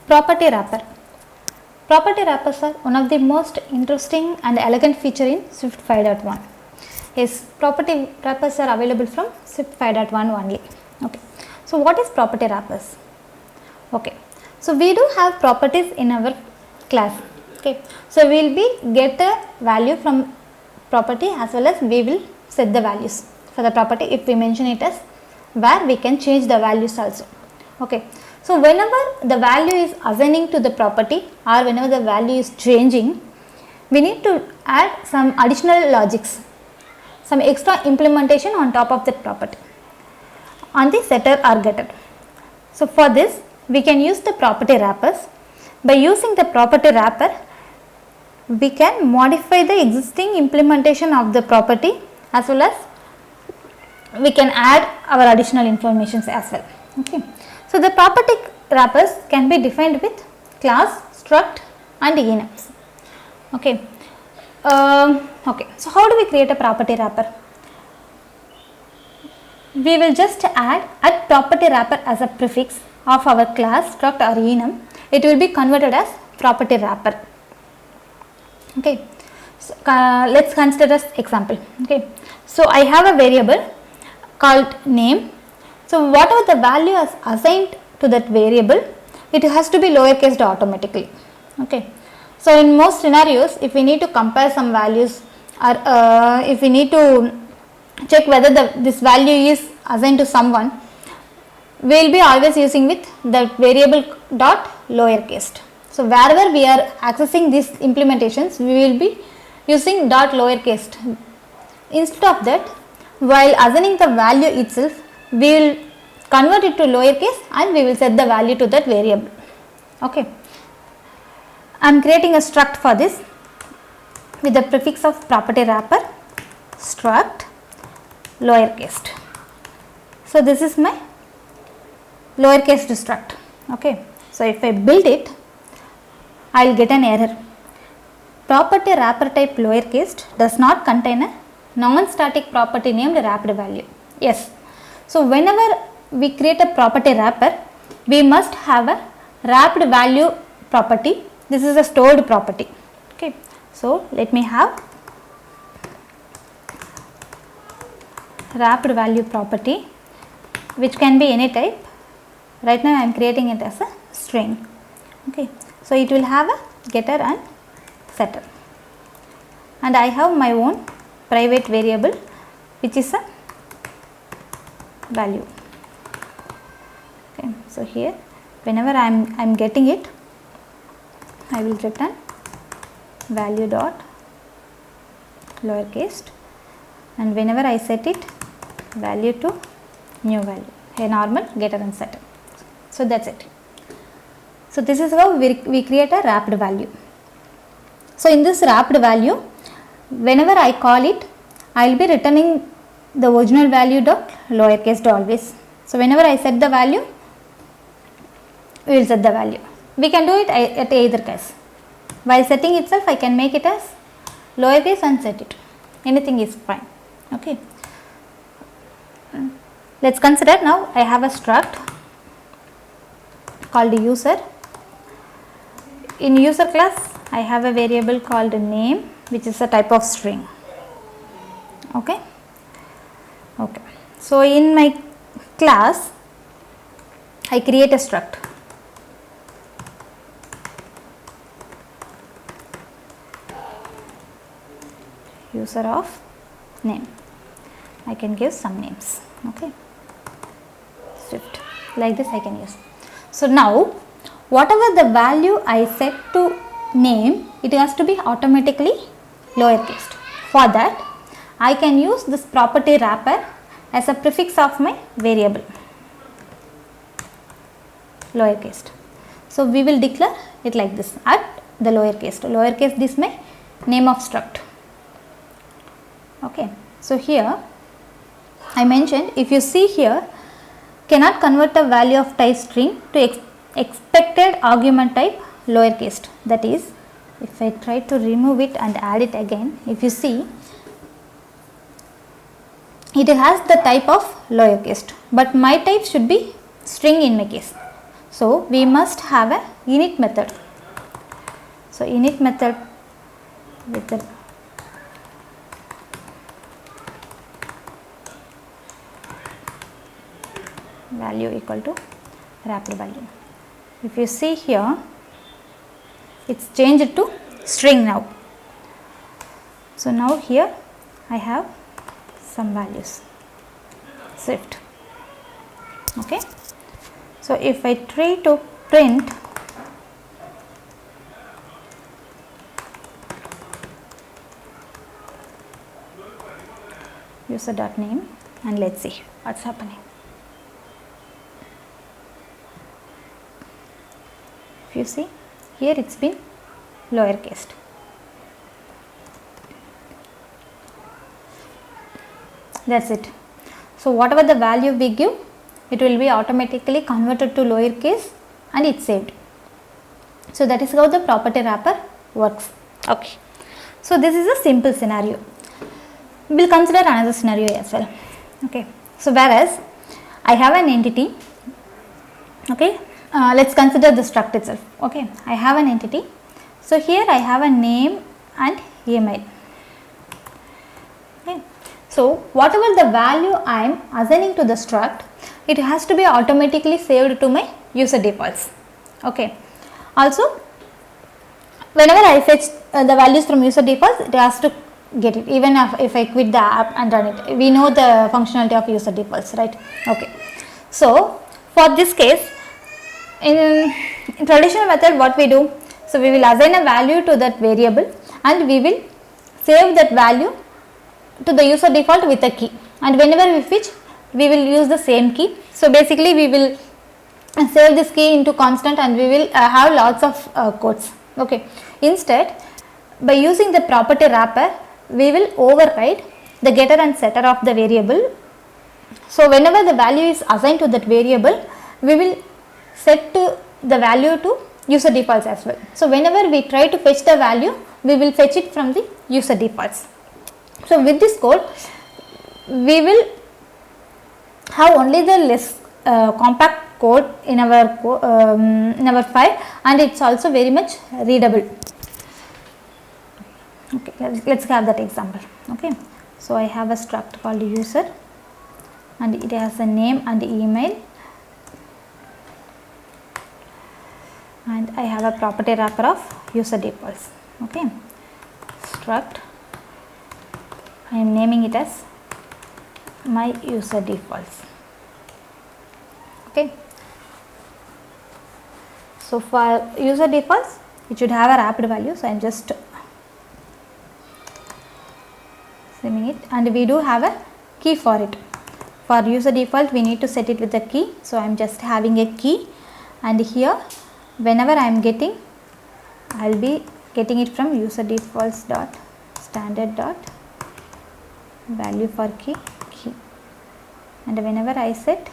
Property wrapper. Property wrappers are one of the most interesting and elegant feature in Swift 5.1. Yes, property wrappers are available from Swift 5.1 only. Okay. So what is property wrappers? Okay. So we do have properties in our class. Okay. So we will be get a value from property as well as we will set the values for the property. If we mention it as where we can change the values also. Okay. So whenever the value is assigning to the property or whenever the value is changing, we need to add some additional logics, some extra implementation on top of that property on the setter or getter. So for this we can use the property wrappers. By using the property wrapper, we can modify the existing implementation of the property as well as we can add our additional information as well. Okay. So the property wrappers can be defined with class, struct and enums. Okay. Okay. So how do we create a property wrapper? We will just add property wrapper as a prefix of our class, struct or enum. It will be converted as property wrapper. Okay. So, let's consider this example. Okay. So I have a variable called name. So whatever the value is assigned to that variable, it has to be lowercase automatically. Okay. So in most scenarios, if we need to compare some values or if we need to check whether this value is assigned to someone, we will be always using with the variable dot lowercase. So wherever we are accessing these implementations, we will be using dot lowercase. Instead of that, while assigning the value itself, we will convert it to lowercase and we will set the value to that variable. Okay. I am creating a struct for this with the prefix of property wrapper struct lowercase. So this is my lowercase struct. Okay. So if I build it, I will get an error. Property wrapper type lowercase does not contain a non-static property named wrapped value. Yes. So whenever we create a property wrapper, we must have a wrapped value property. This is a stored property. Okay. So let me have wrapped value property which can be any type. Right now I am creating it as a string. Okay. So it will have a getter and setter, and I have my own private variable which is a value. Okay. So here whenever I am getting it, I will return value dot lowercase, and whenever I set it, value to new value, a normal getter and setter. So that's it. So this is how we create a wrapped value. So in this wrapped value, whenever I call it, I will be returning the original value dot lowercase always. So whenever I set the value, we will set the value. We can do it at either case. While setting itself, I can make it as lowercase and set it. Anything is fine. Okay. Let's consider now I have a struct called user. In user class, I have a variable called name which is a type of string. Okay. Okay. So in my class, I create a struct. User of name. I can give some names. Okay. Swift. Like this I can use. So now whatever the value I set to name, it has to be automatically lowercase. For that, I can use this property wrapper as a prefix of my variable lowercase. So we will declare it like this at the lowercase. Lowercase this my name of struct. Okay. So here I mentioned, if you see here, cannot convert a value of type string to expected argument type lowercase. That is, if I try to remove it and add it again, if you see, it has the type of lowercase, but my type should be string in my case. So we must have a init method. So init method with the value equal to wrapped value. If you see here, it's changed to string now. So now here I have some values, Swift. Okay. So if I try to print user.name, and let's see what's happening. If you see here, it's been lowercase. That's it. So whatever the value we give, it will be automatically converted to lowercase and it's saved. So that is how the property wrapper works. Okay. So this is a simple scenario. We will consider another scenario as well. Okay. So whereas I have an entity. Okay. Let's consider the struct itself. Okay. I have an entity. So here I have a name and email. Okay. So whatever the value I am assigning to the struct, it has to be automatically saved to my user defaults. Okay. Also, whenever I fetch the values from user defaults, it has to get it. Even if I quit the app and run it, we know the functionality of user defaults, right? Okay. So for this case, in traditional method, what we do? So we will assign a value to that variable and we will save that value to the user default with a key, and whenever we fetch, we will use the same key. So basically we will save this key into constant and we will have lots of codes. Okay. Instead, by using the property wrapper, we will override the getter and setter of the variable. So whenever the value is assigned to that variable, we will set the value to user defaults as well. So whenever we try to fetch the value, we will fetch it from the user defaults. So with this code, we will have only the less compact code in our file, and it's also very much readable. Okay, let's have that example. Okay, so I have a struct called user, and it has a name and email, and I have a property wrapper of user defaults. Okay, struct, I am naming it as my user defaults. Okay. So for user defaults, it should have a wrapped value. So I am just saving it, and we do have a key for it. For user default, we need to set it with a key. So I am just having a key, and here whenever I am getting, I will be getting it from user defaults dot standard dot value for key, and whenever I set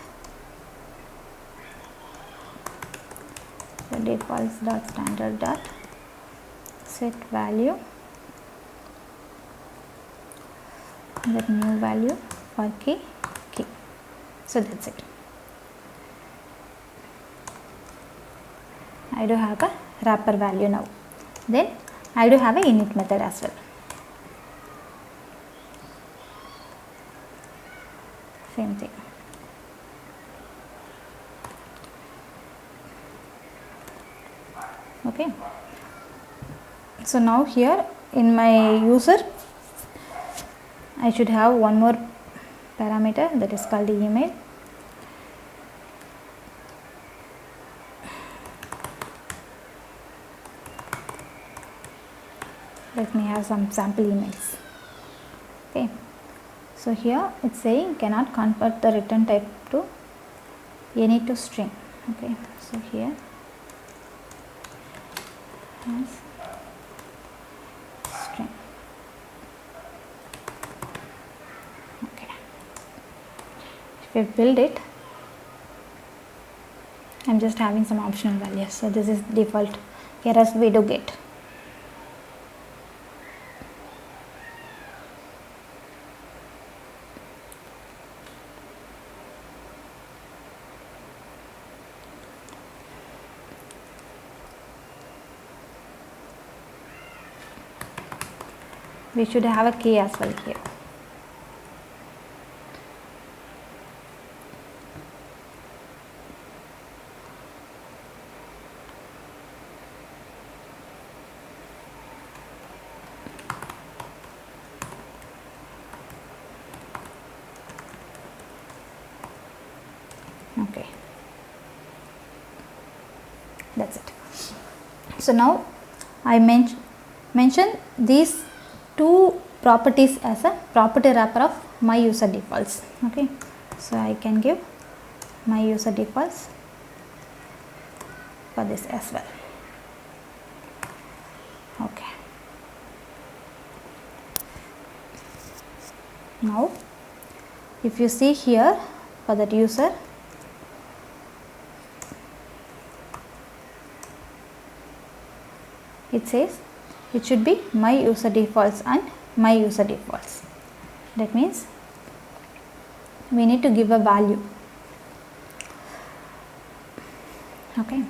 defaults dot standard dot set value, that new value for key. So that's it. I do have a wrapper value now. Then I do have a init method as well. Same thing. Okay. So now here in my user, I should have one more parameter, that is called email. Let me have some sample emails. Okay. So here it's saying cannot convert the return type to any to string. Okay. So here has string. Okay. If we build it, I'm just having some optional values. So this is default errors we do get. we should have a key as well here. Okay, that's it. So now I mention these two properties as a property wrapper of my user defaults. Okay, so I can give my user defaults for this as well. Okay, now if you see here for that user, it says it should be my user defaults and my user defaults. That means we need to give a value. Okay,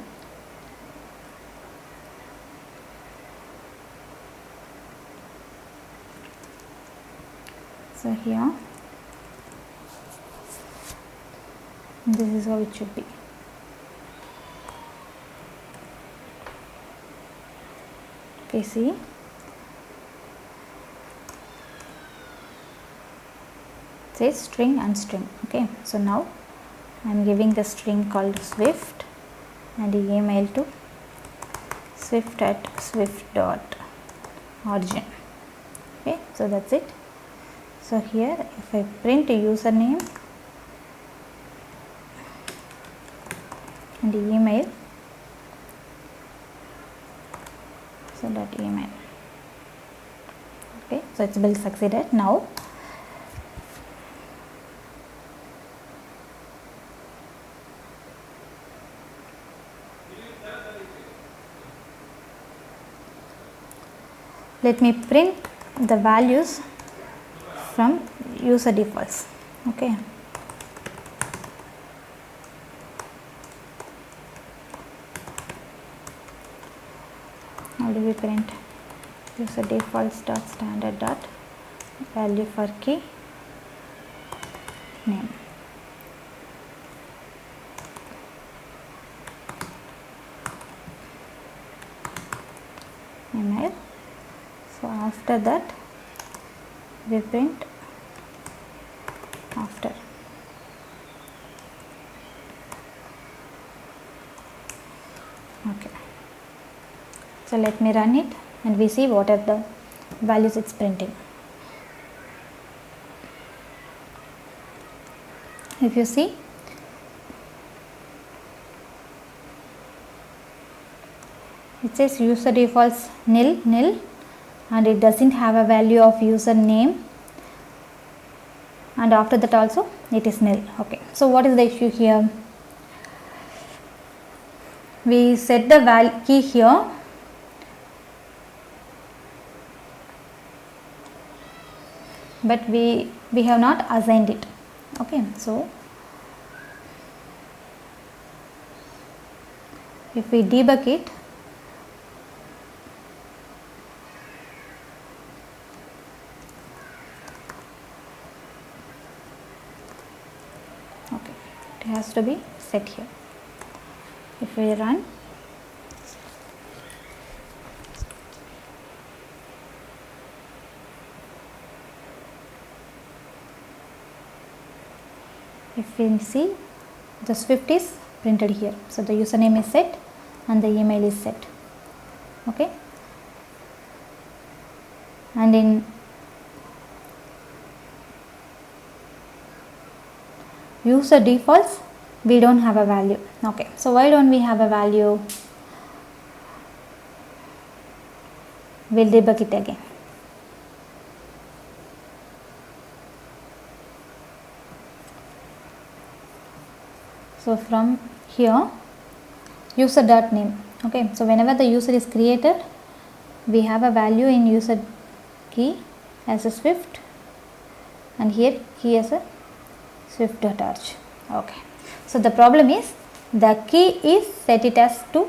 so here this is how it should be. Okay, see, it says string and string. Okay, so now I am giving the string called Swift and the email to swift@swift.origin. Okay, so that's it. So here if I print a username and the email, so that email. Okay, so it's build succeeded. Now let me print the values from user defaults. Okay, how do we print? User defaults dot standard dot value for key name. Email. So after that we print after. Okay, so let me run it and we see what are the values it's printing. If you see, it says user defaults nil and it doesn't have a value of username, and after that also it is nil. Okay, so what is the issue here? We set the key here, but we have not assigned it. Okay, so if we debug it, okay, it has to be set here. If we run, if we see, the Swift is printed here. So the username is set and the email is set. Okay, and in user defaults we don't have a value. Okay, so why don't we have a value? We'll debug it again. So from here, user.name. Okay, so whenever the user is created, we have a value in user key as a Swift, and here key as a swift.org. Okay, so the problem is the key is set it as to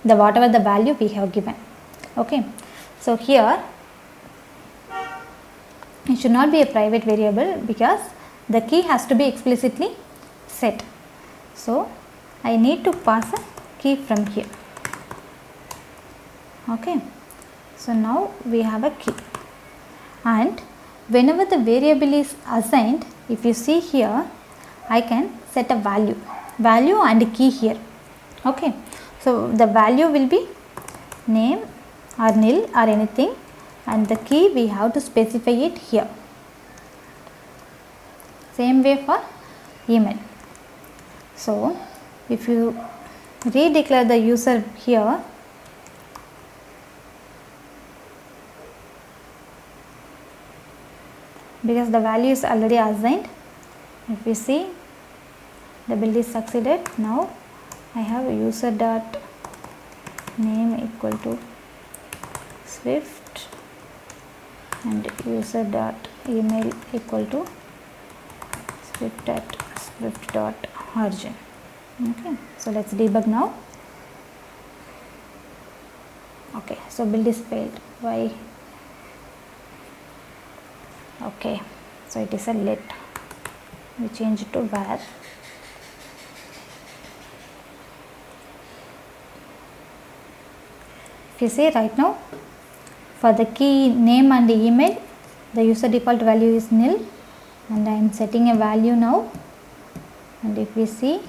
the whatever the value we have given. Okay, so here it should not be a private variable because the key has to be explicitly set. So I need to pass a key from here. Okay, so now we have a key, and whenever the variable is assigned, if you see here, I can set a value and a key here. Okay, so the value will be name or nil or anything, and the key we have to specify it here. Same way for email. So if you redeclare the user here, because the value is already assigned, if we see the build is succeeded. Now I have user dot name equal to Swift and user dot email equal to Swift at Swift dot origin. Okay, so let's debug now. Okay, so build is failed. Why? Okay, so it is a let. We change it to var. If you see right now, for the key name and the email, the user default value is nil, and I am setting a value now. And if we see,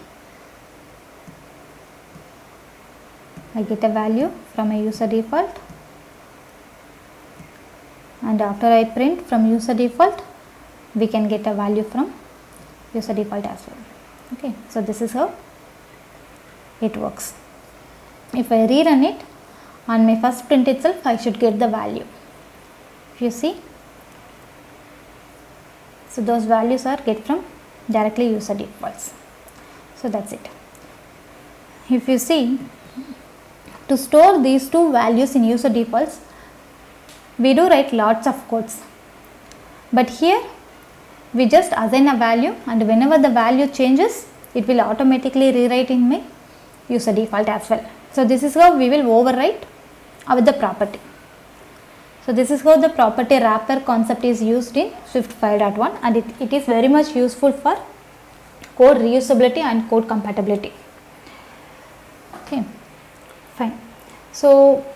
I get a value from a user default, and after I print from user default, we can get a value from user default as well. Okay, so this is how it works. If I rerun it, on my first print itself, I should get the value. If you see, so those values are get from directly user defaults. So that's it. If you see, to store these two values in user defaults, we do write lots of codes, but here we just assign a value, and whenever the value changes, it will automatically rewrite in my user default as well. So this is how we will overwrite with the property. So this is how the property wrapper concept is used in Swift 5.1, and it is very much useful for code reusability and code compatibility. Okay, fine. So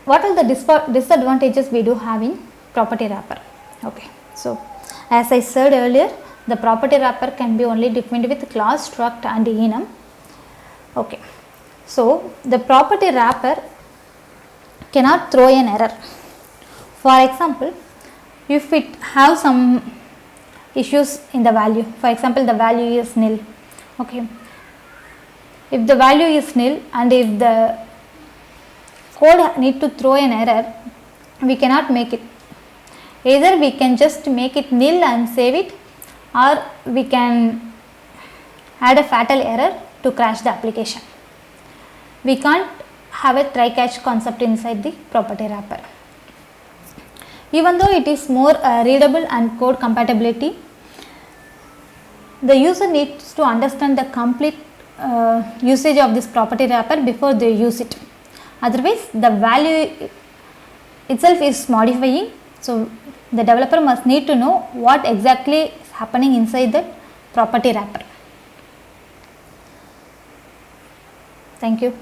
what are the disadvantages we do have in property wrapper? Okay, so as I said earlier, the property wrapper can be only defined with class, struct and enum. Okay, so the property wrapper cannot throw an error. For example, if it have some issues in the value, for example the value is nil. Okay, if the value is nil and if the code need to throw an error, we cannot make it. Either we can just make it nil and save it, or we can add a fatal error to crash the application. We can't have a try catch concept inside the property wrapper. Even though it is more readable and code compatibility, the user needs to understand the complete usage of this property wrapper before they use it. Otherwise, the value itself is modifying. So the developer must need to know what exactly is happening inside the property wrapper. Thank you.